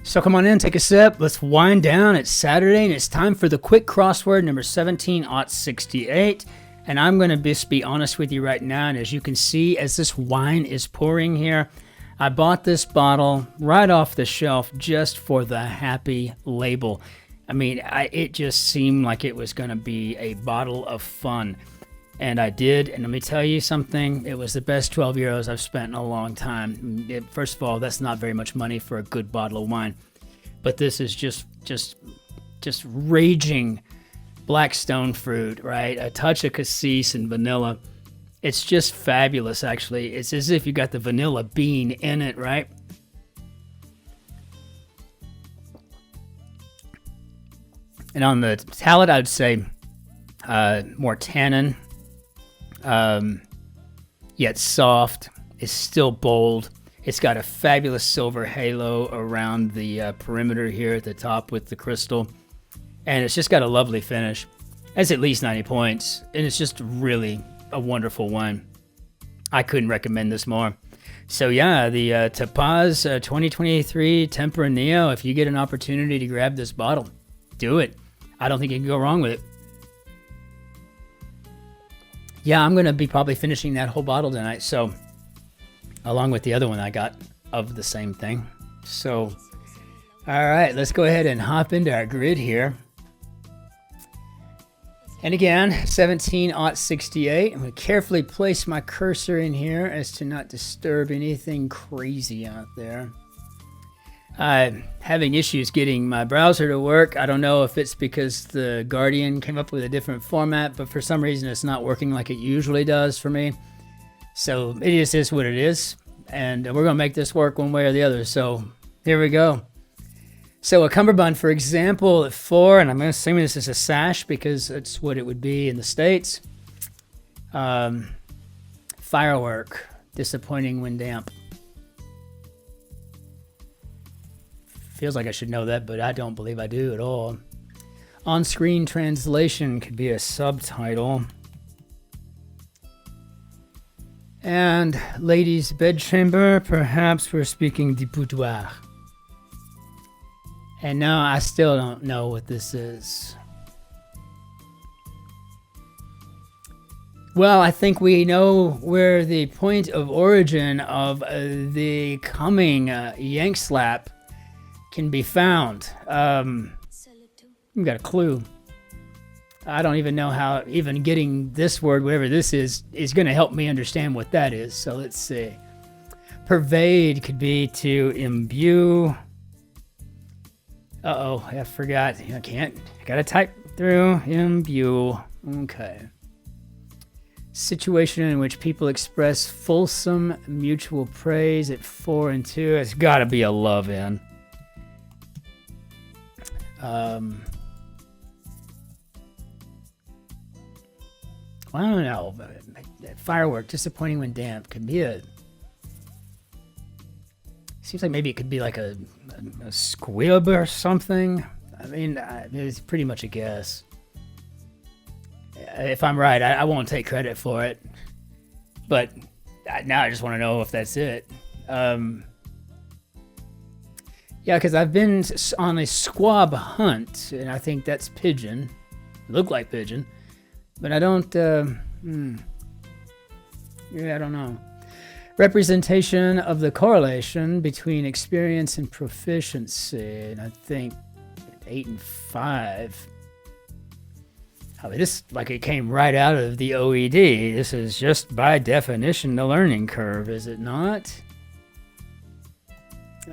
So come on in, take a sip. Let's wind down. It's Saturday, and it's time for the quick crossword number 17-68. And I'm going to just be honest with you right now. And as you can see, as this wine is pouring here, I bought this bottle right off the shelf just for the happy label. I mean, it just seemed like it was going to be a bottle of fun. And I did, and let me tell you something, it was the best 12 euros I've spent in a long time. First of all, that's not very much money for a good bottle of wine. But this is just raging black stone fruit, right? A touch of cassis and vanilla. It's just fabulous, actually. It's as if you got the vanilla bean in it, right? And on the palate, I'd say more tannin. Yet soft. It's still bold. It's got a fabulous silver halo around the perimeter here at the top with the crystal. And it's just got a lovely finish. It's at least 90 points. And it's just really a wonderful wine. I couldn't recommend this more. So yeah, the Topaz 2023 Tempranillo, if you get an opportunity to grab this bottle, do it. I don't think you can go wrong with it. Yeah, I'm going to be probably finishing that whole bottle tonight, so along with the other one I got of the same thing. So, all right, let's go ahead and hop into our grid here. And again, 17-68. I'm going to carefully place my cursor in here as to not disturb anything crazy out there. I'm having issues getting my browser to work. I don't know if it's because the Guardian came up with a different format, but for some reason it's not working like it usually does for me. So it just is what it is. And we're going to make this work one way or the other. So here we go. So a cummerbund, for example, at 4, and I'm assuming this is a sash because it's what it would be in the States. Firework, disappointing when damp. Feels like I should know that, but I don't believe I do at all. On-screen translation could be a subtitle. And ladies' bedchamber, perhaps we're speaking du boudoir. And no, I still don't know what this is. Well, I think we know where the point of origin of the coming YANKSLAP can be found. You've got a clue. I don't even know how even getting this word, whatever this is going to help me understand what that is. So let's see. Pervade could be to imbue. Uh-oh, I forgot. I can't. I got to type through. Imbue. Okay. Situation in which people express fulsome mutual praise at 4 and 2. It's got to be a love in. I don't know. Firework, disappointing when damp, could be a. Seems like maybe it could be like a SQUIB or something. I mean, it's pretty much a guess. If I'm right, I won't take credit for it. But now I just want to know if that's it. Yeah, because I've been on a squab hunt, and I think that's pigeon. Look like pigeon. But I don't, yeah, I don't know. Representation of the correlation between experience and proficiency. And I think 8 and 5. I mean, this, like it came right out of the OED. This is just by definition the learning curve, is it not?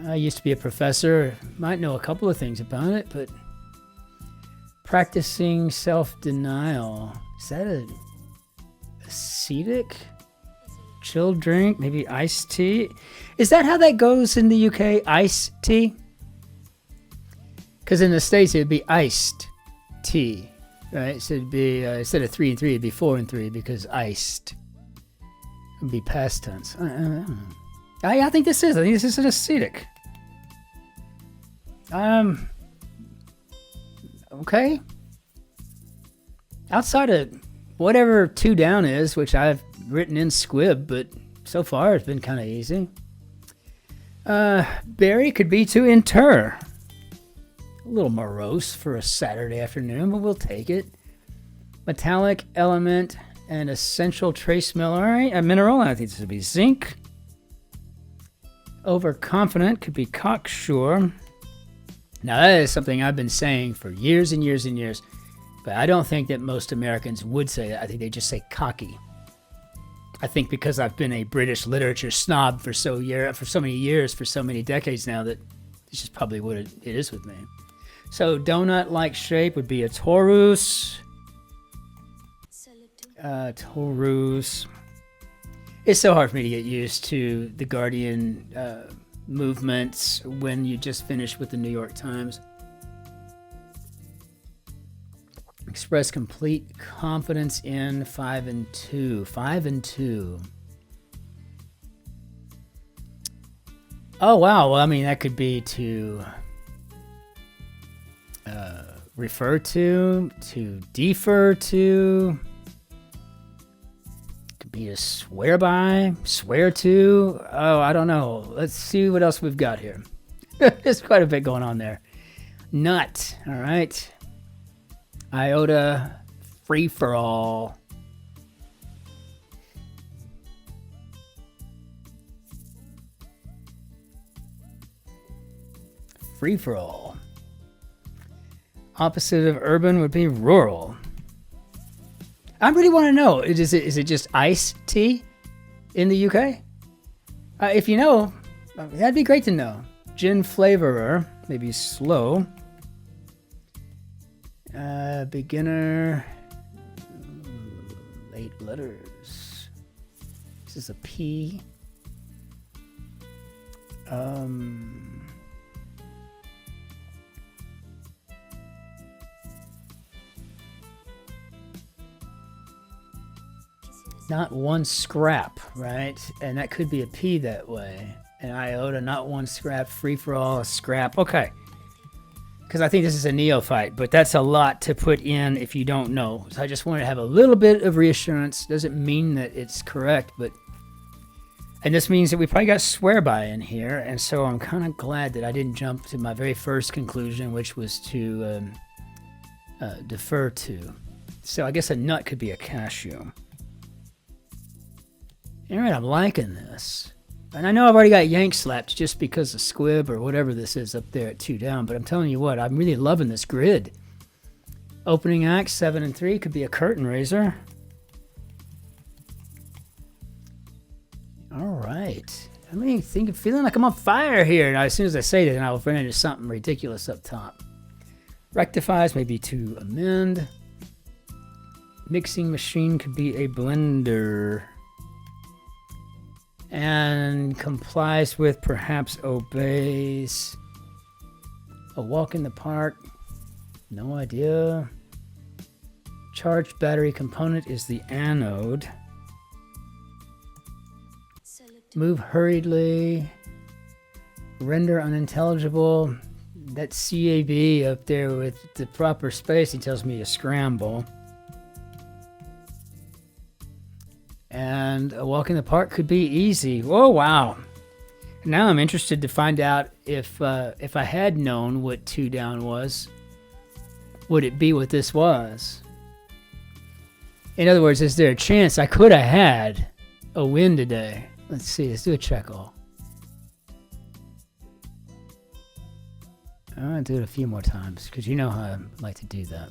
I used to be a professor. Might know a couple of things about it, but practicing self-denial. Is that a acetic? Chilled drink? Maybe iced tea? Is that how that goes in the UK? Iced tea? Because in the States it would be iced tea. Right? So it'd be, instead of 3 and 3, it'd be 4 and 3 because iced would be past tense. I think this is. I think this is an acetic. Okay. Outside of whatever 2 down is, which I've written in SQUIB, but so far it's been kind of easy. Bury could be to inter. A little morose for a Saturday afternoon, but we'll take it. Metallic element and essential trace mineral. I think this would be zinc. Overconfident could be cocksure. Now that is something I've been saying for years and years and years, but I don't think that most Americans would say that. I think they just say cocky. I think because I've been a British literature snob for so many years, for so many decades now, that it's just probably what it is with me. So donut-like shape would be a torus. Torus. It's so hard for me to get used to the Guardian movements when you just finished with the New York Times. Express complete confidence in 5 and 2. 5 and 2. Oh, wow. Well, I mean, that could be to refer to defer to. Could be a swear by, swear to. Oh, I don't know. Let's see what else we've got here. There's quite a bit going on there. Nut. All right. Iota, free for all. Free for all. Opposite of urban would be rural. I really want to know, is it just iced tea in the UK? If you know, that'd be great to know. Gin flavorer, maybe slow. Beginner, late letters. This is a P. Not one scrap, right? And that could be a P that way. An iota, not one scrap, free for all, a scrap. Okay. Because I think this is a neophyte, but that's a lot to put in if you don't know. So I just want to have a little bit of reassurance. Doesn't mean that it's correct, but... And this means that we probably got swear by in here, and so I'm kind of glad that I didn't jump to my very first conclusion, which was to defer to. So I guess a nut could be a cashew. All right, I'm liking this. And I know I've already got YANKSLAP just because of SQUIB or whatever this is up there at 2 down, but I'm telling you what, I'm really loving this grid. Opening act, 7 and 3, could be a curtain raiser. All right. I mean, feeling like I'm on fire here. Now, as soon as I say that, then I'll run into something ridiculous up top. Rectifies, maybe to amend. Mixing machine could be a blender. And complies with, perhaps obeys. A walk in the park. No idea. Charged battery component is the anode. Move hurriedly. Render unintelligible. That CAB up there with the proper space, he tells me to scramble. And a walk in the park could be easy. Oh, wow. Now I'm interested to find out if I had known what 2 down was, would it be what this was? In other words, is there a chance I could have had a win today? Let's see. Let's do a check all. I'm going to do it a few more times because you know how I like to do that.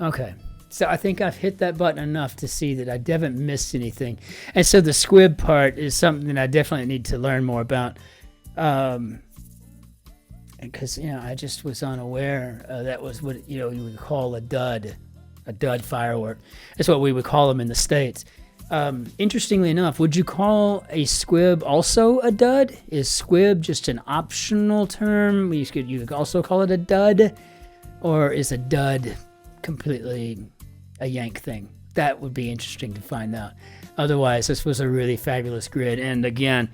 Okay. So I think I've hit that button enough to see that I haven't missed anything. And so the SQUIB part is something that I definitely need to learn more about. Because, I just was unaware that was what, you would call a dud firework. That's what we would call them in the States. Interestingly enough, would you call a SQUIB also a dud? Is SQUIB just an optional term? You could also call it a dud? Or is a dud completely a Yank thing? That would be interesting to find out. Otherwise, this was a really fabulous grid. And again,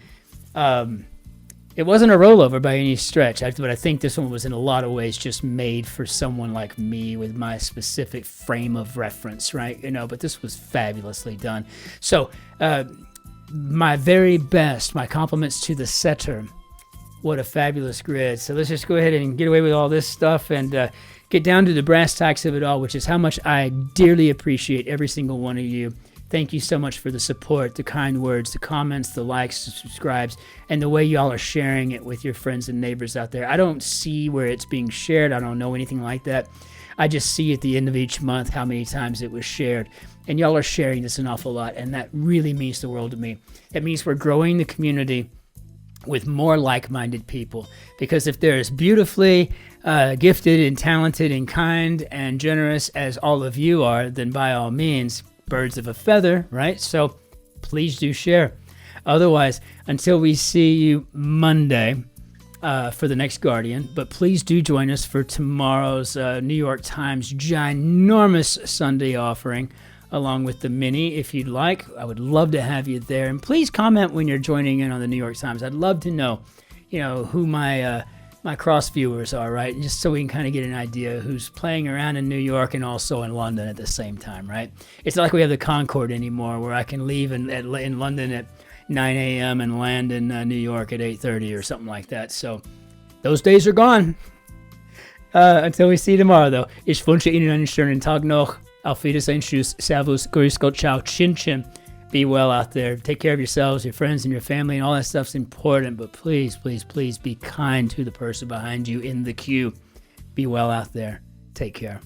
it wasn't a rollover by any stretch, but I think this one was in a lot of ways just made for someone like me with my specific frame of reference, right? But this was fabulously done. So my very best. My compliments to the setter. What a fabulous grid. So let's just go ahead and get away with all this stuff and get down to the brass tacks of it all, which is how much I dearly appreciate every single one of you. Thank you so much for the support, the kind words, the comments, the likes, the subscribes, and the way y'all are sharing it with your friends and neighbors out there. I don't see where it's being shared. I don't know anything like that. I just see at the end of each month how many times it was shared. And y'all are sharing this an awful lot, and that really means the world to me. It means we're growing the community with more like-minded people, because if they're as beautifully gifted and talented and kind and generous as all of you are, then by all means, birds of a feather, right? So please do share. Otherwise, until we see you Monday for the next Guardian, but please do join us for tomorrow's New York Times ginormous Sunday offering, along with the mini, if you'd like. I would love to have you there. And please comment when you're joining in on the New York Times. I'd love to know, who my cross viewers are, right? Just so we can kind of get an idea who's playing around in New York and also in London at the same time, right? It's not like we have the Concorde anymore, where I can leave in London at 9 a.m. and land in New York at 8:30 or something like that. So those days are gone. Until we see you tomorrow, though. Ich wünsche Ihnen einen schönen Tag noch. Auf Wiedersehen, tschüss, servus, grüß Gott, ciao, Cin-Cin. Be well out there. Take care of yourselves, your friends, and your family, and all that stuff's important. But please, please, please be kind to the person behind you in the queue. Be well out there. Take care.